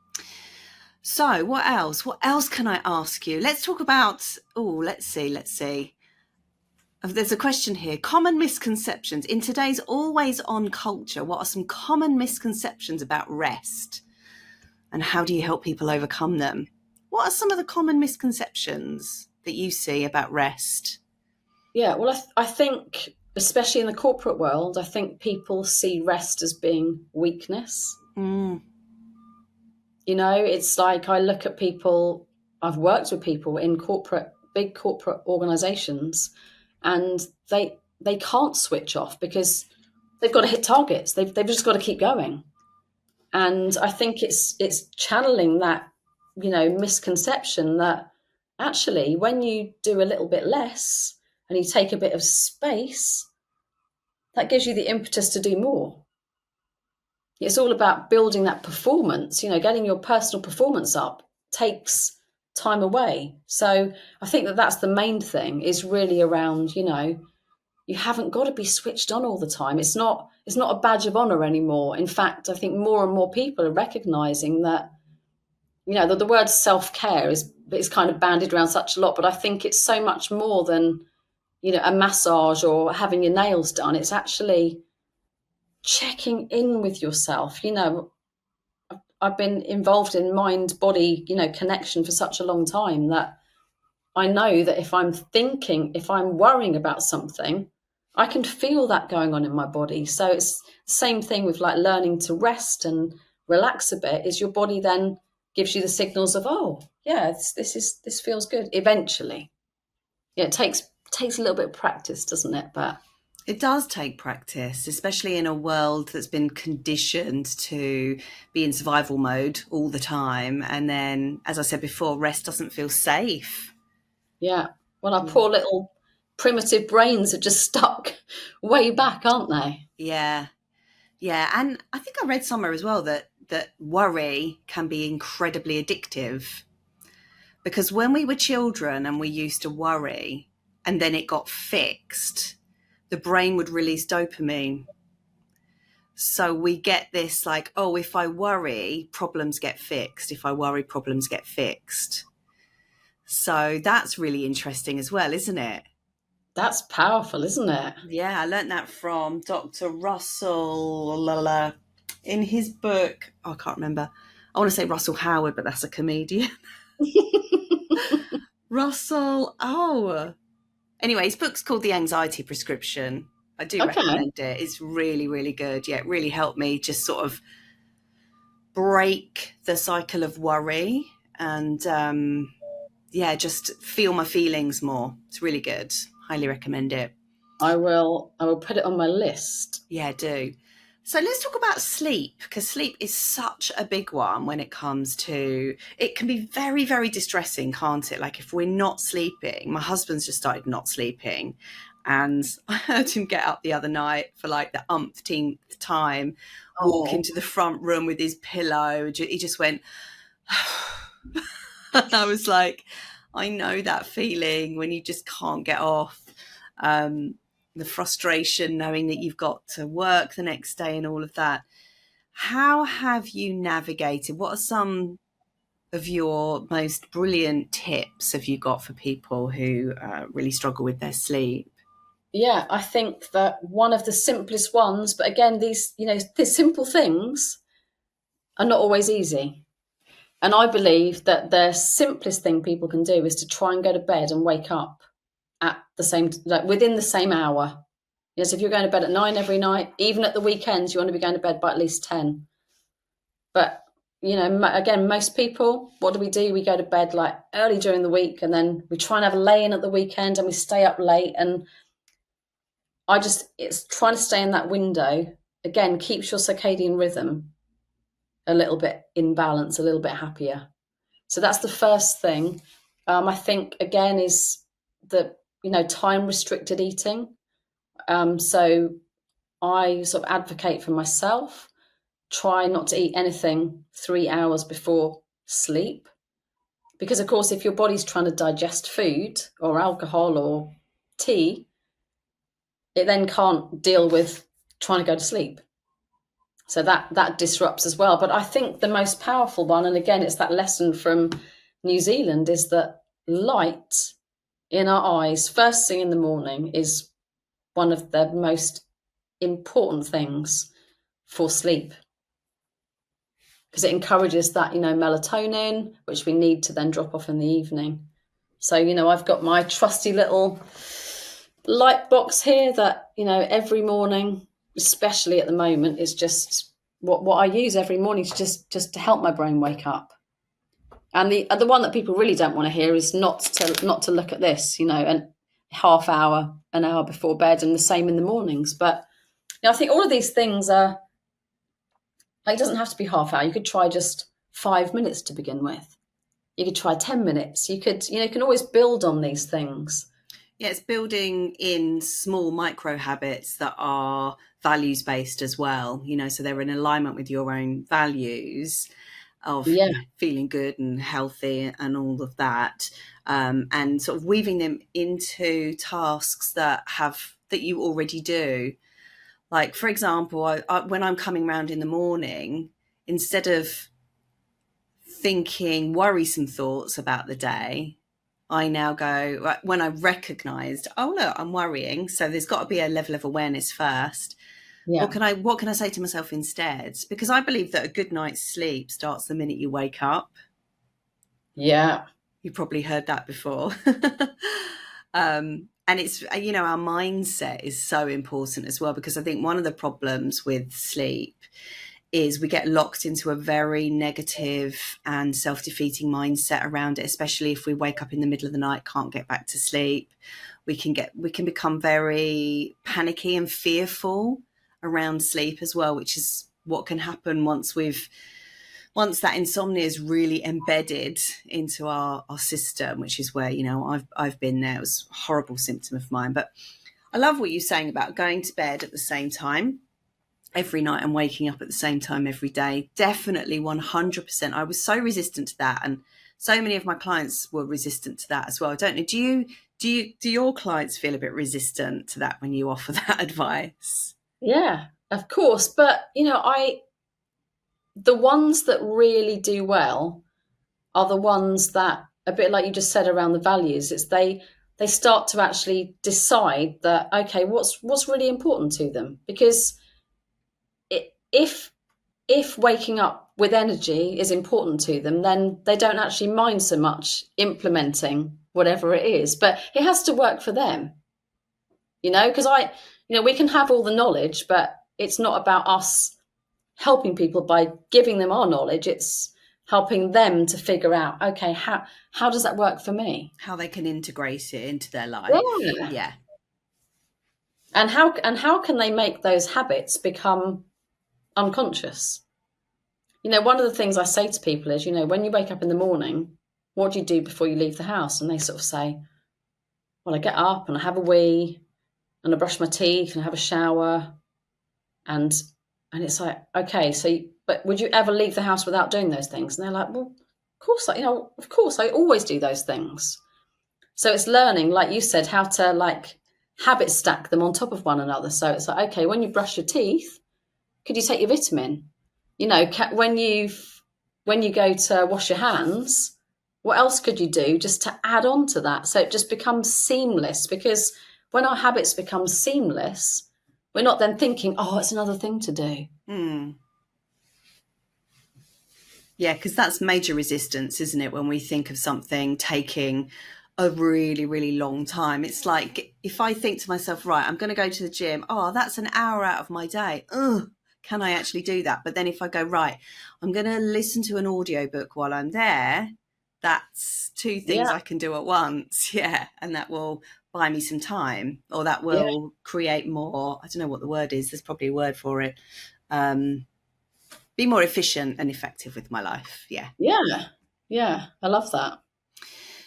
So what else can I ask you? Let's talk about, let's see. There's a question here. Common misconceptions. In today's always on culture, what are some common misconceptions about rest? And how do you help people overcome them? What are some of the common misconceptions that you see about rest? Yeah, well, I think, especially in the corporate world, I think people see rest as being weakness. It's like I look at people, I've worked with people in big corporate organizations, and they can't switch off because they've got to hit targets. They've just got to keep going. And I think it's channeling that, misconception that actually when you do a little bit less and you take a bit of space, that gives you the impetus to do more. It's all about building that performance, getting your personal performance up takes time away. So I think that that's the main thing, is really around, you haven't got to be switched on all the time. It's not a badge of honor anymore. In fact, I think more and more people are recognizing that, the word self-care is kind of bandied around such a lot, but I think it's so much more than, a massage or having your nails done. It's actually checking in with yourself. I've been involved in mind body, connection for such a long time that I know that if I'm worrying about something, I can feel that going on in my body. So it's the same thing with like learning to rest and relax a bit, is your body then gives you the signals of, oh yeah, this feels good eventually. Yeah, it takes a little bit of practice, doesn't it? But It does take practice, especially in a world that's been conditioned to be in survival mode all the time. And then, as I said before, rest doesn't feel safe. yeah, well, our poor little primitive brains are just stuck way back, aren't they? Yeah. Yeah. And I think I read somewhere as well that worry can be incredibly addictive, because when we were children and we used to worry and then it got fixed, the brain would release dopamine. So we get this like, oh, if I worry, problems get fixed. If I worry, problems get fixed. So that's really interesting as well, isn't it? That's powerful, isn't it? Yeah, I learned that from Dr. Russell in his book. Oh, I can't remember. I want to say Russell Howard, but that's a comedian. Russell, Anyway, his book's called The Anxiety Prescription. I do Okay. recommend it. It's really, really good. Yeah, it really helped me just sort of break the cycle of worry and, just feel my feelings more. It's really good. Highly recommend it. I will put it on my list. Yeah, do. So let's talk about sleep, because sleep is such a big one when it comes to, it can be very, very distressing, can't it? Like if we're not sleeping, my husband's just started not sleeping, and I heard him get up the other night for like the umpteenth time, walk Oh, into the front room with his pillow. He just went, I was like, I know that feeling when you just can't get off. The frustration knowing that you've got to work the next day and all of that. How have you navigated? What are some of your most brilliant tips have you got for people who really struggle with their sleep? yeah, I think that one of the simplest ones, but again, these simple things are not always easy. And I believe that the simplest thing people can do is to try and go to bed and wake up at the same, like within the same hour. Yes, if you're going to bed at 9 every night, even at the weekends, you want to be going to bed by at least 10. But, again, most people, what do? We go to bed like early during the week, and then we try and have a lay-in at the weekend, and we stay up late. And it's trying to stay in that window. Again, keeps your circadian rhythm a little bit in balance, a little bit happier. So that's the first thing. I think, again, is the, time restricted eating. So I sort of advocate for myself, try not to eat anything 3 hours before sleep. Because, of course, if your body's trying to digest food or alcohol or tea, it then can't deal with trying to go to sleep. So that disrupts as well. But I think the most powerful one, and again, it's that lesson from New Zealand, is that light in our eyes first thing in the morning is one of the most important things for sleep, because it encourages that, melatonin, which we need to then drop off in the evening. So, I've got my trusty little light box here that, every morning, especially at the moment, is just what I use every morning to just to help my brain wake up. And the one that people really don't want to hear is not to look at this, an half hour, an hour before bed, and the same in the mornings. But I think all of these things are, like, it doesn't have to be half hour. You could try just 5 minutes to begin with. You could try 10 minutes. You can always build on these things. Yeah, it's building in small micro habits that are values based as well, so they're in alignment with your own values of feeling good and healthy and all of that, and sort of weaving them into tasks that you already do. Like, for example, I when I'm coming round in the morning, instead of thinking worrisome thoughts about the day, I now go, when I recognised, oh look, I'm worrying, so there's got to be a level of awareness first. Yeah. What can I say to myself instead? Because I believe that a good night's sleep starts the minute you wake up. Yeah. You probably heard that before. And it's, our mindset is so important as well, because I think one of the problems with sleep is we get locked into a very negative and self-defeating mindset around it, especially if we wake up in the middle of the night, can't get back to sleep. We can become very panicky and fearful around sleep as well, which is what can happen once that insomnia is really embedded into our system, which is where, I've been there. It was a horrible symptom of mine. But I love what you're saying about going to bed at the same time every night and waking up at the same time every day. Definitely 100%. I was so resistant to that, and so many of my clients were resistant to that as well. I don't know, do your clients feel a bit resistant to that when you offer that advice? Yeah, of course. But the ones that really do well are the ones that, a bit like you just said around the values, it's they start to actually decide that, okay, what's really important to them. Because if waking up with energy is important to them, then they don't actually mind so much implementing whatever it is. But it has to work for them, because we can have all the knowledge, but it's not about us helping people by giving them our knowledge. It's helping them to figure out, okay, how does that work for me? How they can integrate it into their life. Yeah. And how can they make those habits become unconscious? One of the things I say to people is, when you wake up in the morning, what do you do before you leave the house? And they sort of say, well, I get up and I have a wee and I brush my teeth and I have a shower. And it's like, okay, but would you ever leave the house without doing those things? And they're like, well, of course, I always do those things. So it's learning, like you said, how to habit stack them on top of one another. So it's like, okay, when you brush your teeth, could you take your vitamin? When you go to wash your hands, what else could you do just to add on to that? So it just becomes seamless, because when our habits become seamless, we're not then thinking, oh, it's another thing to do. Yeah, because that's major resistance, isn't it? When we think of something taking a really, really long time. It's like if I think to myself, right, I'm going to go to the gym. Oh, that's an hour out of my day. Ugh, can I actually do that? But then if I go, right, I'm going to listen to an audiobook while I'm there, that's two things Yeah, I can do at once. Yeah. And that will buy me some time, or that yeah, will create more. I don't know what the word is. There's probably a word for it. Um, be more efficient and effective with my life. Yeah. yeah, yeah. I love that.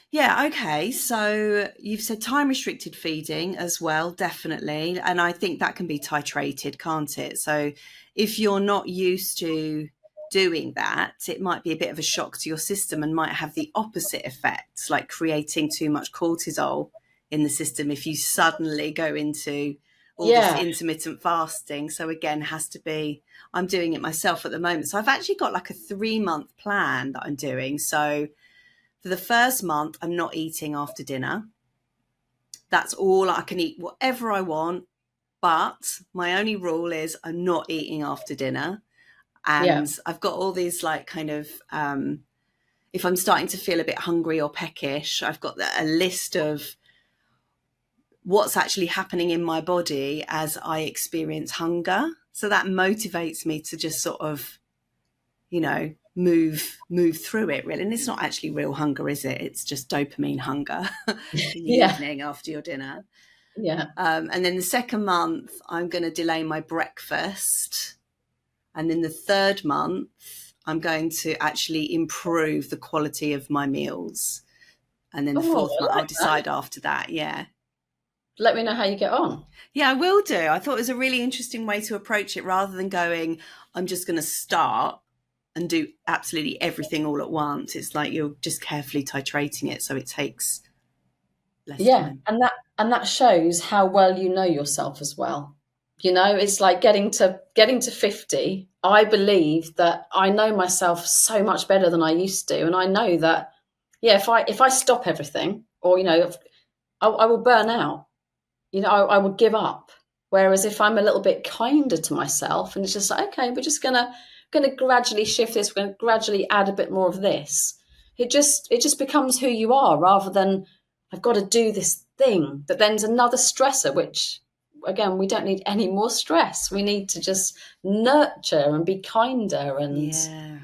Yeah, okay. So you've said time restricted feeding as well, definitely. And I think that can be titrated, can't it? So if you're not used to doing that, it might be a bit of a shock to your system and might have the opposite effect, like creating too much cortisol in the system if you suddenly go into all this Yeah, intermittent fasting. So again, has to be, I'm doing it myself at the moment. So I've actually got like a 3 month plan that I'm doing. So for the first month, I'm not eating after dinner. That's all. I can eat whatever I want. But my only rule is I'm not eating after dinner. yeah, And I've got all these like kind of, if I'm starting to feel a bit hungry or peckish, I've got a list of what's actually happening in my body as I experience hunger. So that motivates me to just sort of, move through it really. And it's not actually real hunger, is it? It's just dopamine hunger in the yeah, evening after your dinner. yeah. And then the second month, I'm going to delay my breakfast. And then the third month, I'm going to actually improve the quality of my meals. And then the Oh, fourth month, I I'll like that. decide after that. Yeah. Let me know how you get on. Yeah, I will do. I thought it was a really interesting way to approach it rather than going, I'm just going to start and do absolutely everything all at once. It's like you're just carefully titrating it so it takes less Yeah, time. and that shows how well you know yourself as well. You know, it's like getting to 50. I believe that I know myself so much better than I used to, and I know that yeah, if I stop everything, or I will burn out. I would give up. Whereas if I'm a little bit kinder to myself, and it's just like, okay, we're just gonna gradually shift this, we're gonna gradually add a bit more of this. It just becomes who you are rather than I've got to do this thing. But then there's another stressor, which again, we don't need any more stress. We need to just nurture and be kinder and, Yeah.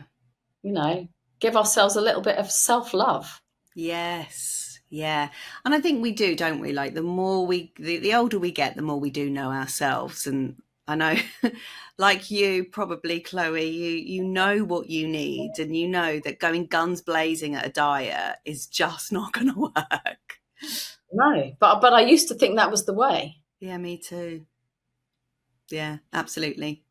you know, give ourselves a little bit of self-love. Yes. Yeah. And I think we do, don't we? Like the older we get, the more we do know ourselves. And I know, like you, probably, Chloe, you know what you need, and you know that going guns blazing at a diet is just not going to work. No, but I used to think that was the way. Yeah, me too. Yeah, absolutely.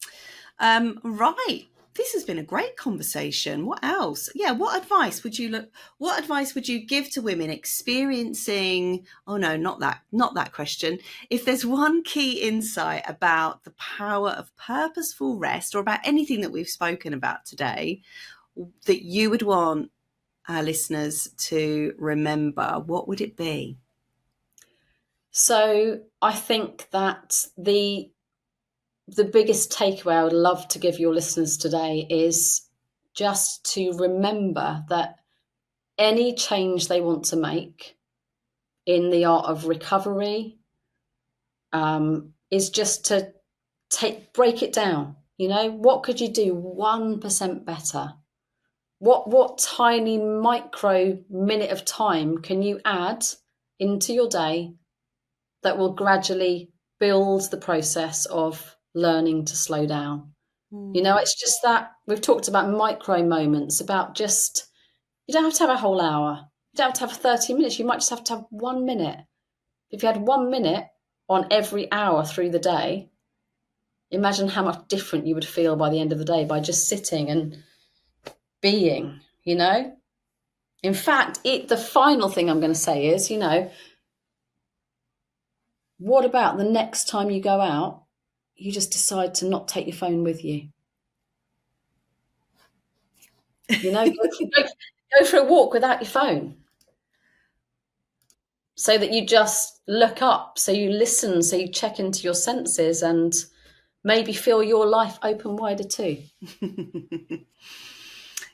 Right. This has been a great conversation. What else? Yeah, what advice would you give to women experiencing, oh no, not that question. If there's one key insight about the power of purposeful rest or about anything that we've spoken about today that you would want our listeners to remember, what would it be? So I think that the biggest takeaway I would love to give your listeners today is just to remember that any change they want to make in the art of recovery is just to break it down. What could you do 1% better? What tiny micro minute of time can you add into your day that will gradually build the process of learning to slow down? Mm. It's just that we've talked about micro moments, about just, you don't have to have a whole hour. You don't have to have 30 minutes. You might just have to have 1 minute. If you had 1 minute on every hour through the day, imagine how much different you would feel by the end of the day by just sitting and being. In fact, the final thing I'm going to say is, what about the next time you go out, you just decide to not take your phone with you? Go for a walk without your phone so that you just look up, so you listen, so you check into your senses and maybe feel your life open wider too.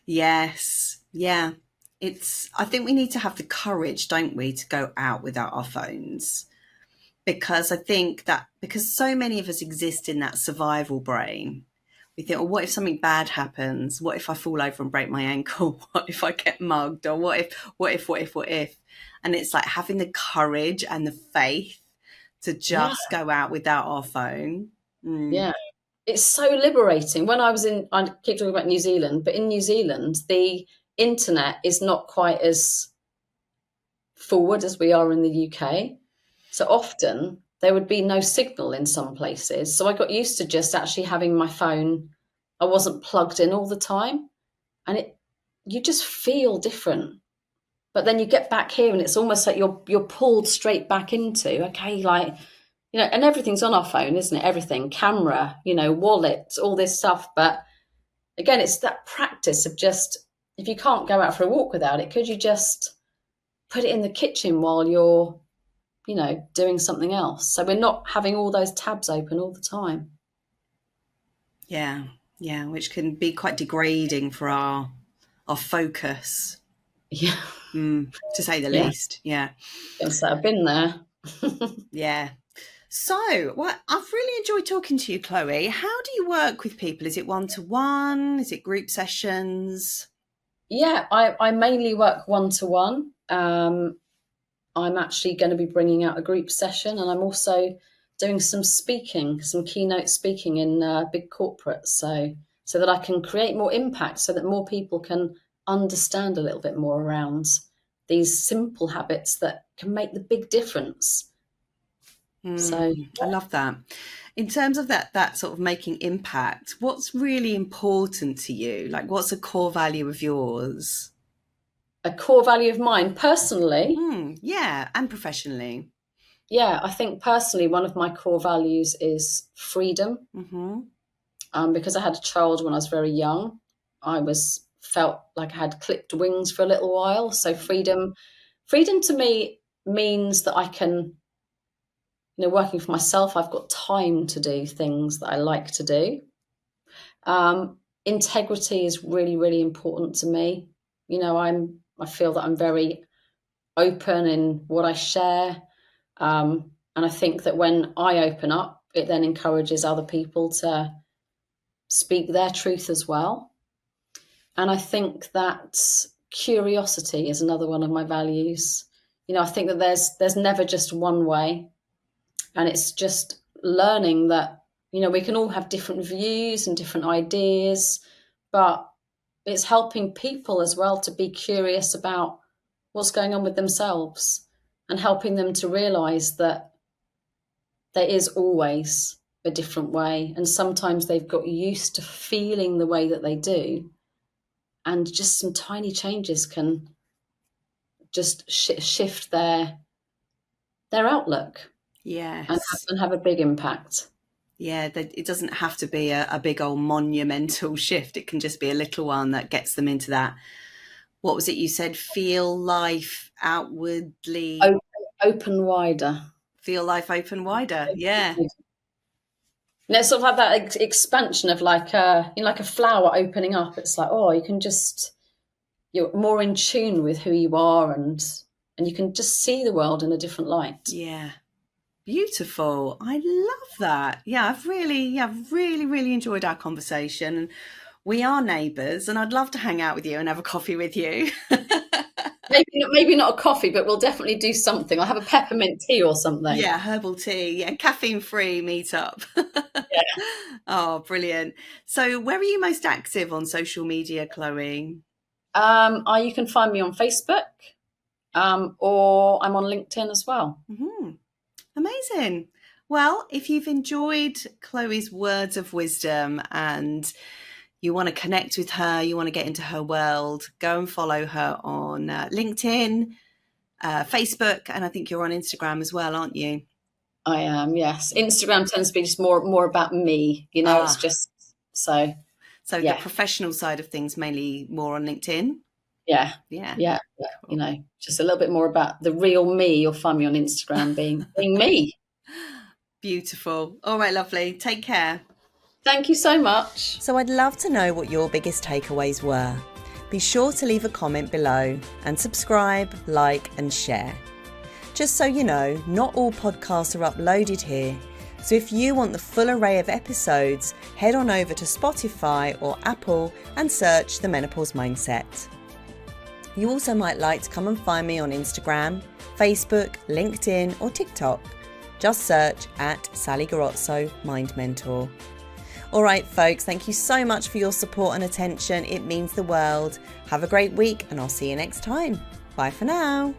Yes. Yeah. I think we need to have the courage, don't we, to go out without our phones. Because I think that because so many of us exist in that survival brain, we think, well, what if something bad happens? What if I fall over and break my ankle? What if I get mugged? Or what if? And it's like having the courage and the faith to Yeah, just go out without our phone. Mm. yeah. It's so liberating. When I keep talking about New Zealand, but in New Zealand, the internet is not quite as forward as we are in the UK. So often there would be no signal in some places. So I got used to just actually having my phone. I wasn't plugged in all the time, and you just feel different. But then you get back here, and it's almost like you're pulled straight back into, okay, like, and everything's on our phone, isn't it? Everything, camera, wallets, all this stuff. But again, it's that practice of just, if you can't go out for a walk without it, could you just put it in the kitchen while you're doing something else? So we're not having all those tabs open all the time. Yeah. Yeah. Which can be quite degrading for our focus, Yeah. to say the Yeah. least. Yeah. Yes, I've been there. Yeah. So, well, I've really enjoyed talking to you, Chloe. How do you work with people? Is it one-to-one? Is it group sessions? Yeah, I mainly work one-to-one. I'm actually going to be bringing out a group session, and I'm also doing some speaking, some keynote speaking in big corporates, so that I can create more impact, so that more people can understand a little bit more around these simple habits that can make the big difference. So I love that. In terms of that sort of making impact, what's really important to you? Like, what's a core value of yours? a core value of mine personally, Yeah, and professionally. yeah, I think personally one of my core values is freedom. Mm-hmm. Because I had a child when I was very young, felt like I had clipped wings for a little while. So freedom to me means that I can, working for myself, I've got time to do things that I like to do. Integrity is really, really important to me. I feel that I'm very open in what I share. And I think that when I open up, it then encourages other people to speak their truth as well. And I think that curiosity is another one of my values. I think that there's never just one way, and it's just learning that we can all have different views and different ideas, but it's helping people as well to be curious about what's going on with themselves, and helping them to realize that there is always a different way, and sometimes they've got used to feeling the way that they do, and just some tiny changes can just shift their outlook and Yes. have a big impact. Yeah, it doesn't have to be a big old monumental shift. It can just be a little one that gets them into that. What was it you said? Feel life outwardly, Open wider. feel life open wider. Yeah. And it's sort of like that expansion of like a flower opening up. It's like, oh, you're more in tune with who you are, and you can just see the world in a different light. Yeah. Beautiful. I love that. Yeah, I've really, really enjoyed our conversation. We are neighbours, and I'd love to hang out with you and have a coffee with you. Maybe not a coffee, but we'll definitely do something. I'll have a peppermint tea or something. Yeah, herbal tea. Yeah, caffeine-free meetup. Yeah. Oh, brilliant. So where are you most active on social media, Chloe? You can find me on Facebook, or I'm on LinkedIn as well. Mm-hmm. Amazing. Well, if you've enjoyed Chloe's words of wisdom and you want to connect with her, you want to get into her world, go and follow her on LinkedIn, Facebook, and I think you're on Instagram as well, aren't you? I am, yes. Instagram tends to be just more about me, it's Ah, just so, so the yeah, professional side of things mainly more on LinkedIn? yeah, Yeah. yeah, Cool. just a little bit more about the real me. You'll find me on Instagram being me. Beautiful. All right, lovely. Take care. Thank you so much. So I'd love to know what your biggest takeaways were. be sure to leave a comment below and subscribe, like and share. Just so you know, not all podcasts are uploaded here, so if you want the full array of episodes, head on over to Spotify or Apple and search The Menopause Mindset. You also might like to come and find me on Instagram, Facebook, LinkedIn or TikTok. Just search at Sally Garozzo Mind Mentor. All right, folks, thank you so much for your support and attention. It means the world. Have a great week and I'll see you next time. Bye for now.